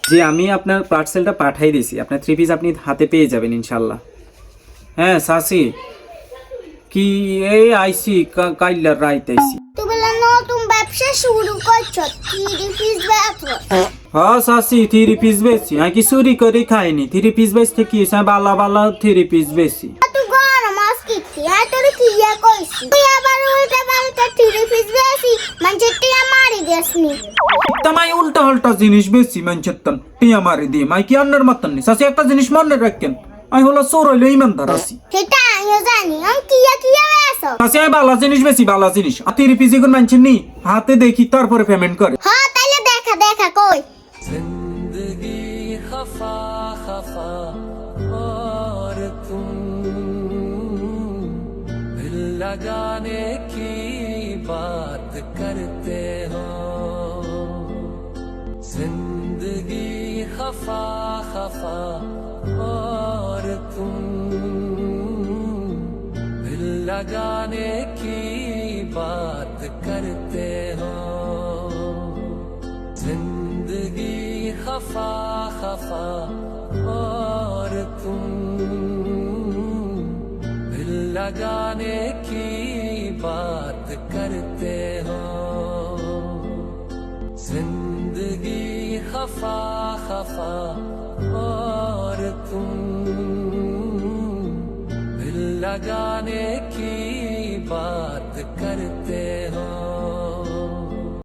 জি আমি আপনার পার্সেলটা পাঠিয়ে দিয়েছি, আপনার 3 পিস আপনি হাতে পেয়ে যাবেন ইনশাল্লাহ। হ্যাঁ চাচি, কি এই আইসি কাইল্লার রাইত আইসি। তুমি নতুন ব্যবসা শুরু করছো, 3 পিস বেচো? হ্যাঁ চাচি 3 পিস বেশি, আমি কি চুরি করে খাইনি। 3 পিস বেচতে কি বালা বালা 3 পিস বেশি। তুই গরম আসকিছি আর তোর কি ইয়া কইছি, তুই আবার উল্টা পাল্টা 3 পিস বেশি মানে টিয়া মারি দেসনি। তামাই উল্টা পাল্টা জিনিস বেশি মানুষের তন টিয়া মারি দিয়ে মাই কি আন্নার মাতান নি। চাচি একটা জিনিস মনে রাখেন, আমি হলো চোর হইলে ইমানদার আছি। সেটা আমিও জানি, আমি কিয়া বেচো? চাচি আমি বালা জিনিস বেশি, বালা জিনিস। 3 পিস এখন মানুষের নি হাতে দেখি তারপরে পেমেন্ট করে। হ্যাঁ তাইলে দেখা কই। जिंदगी खफा खफा और तुम दिल लगाने की बात करते हो। जिंदगी खफा खफा और तुम दिल लगाने की बात करते हो। जिंदगी खफा खफा और तुम दिल लगाने की बात करते हो। जिंदगी खफा खफा और तुम दिल लगाने की बात करते हो।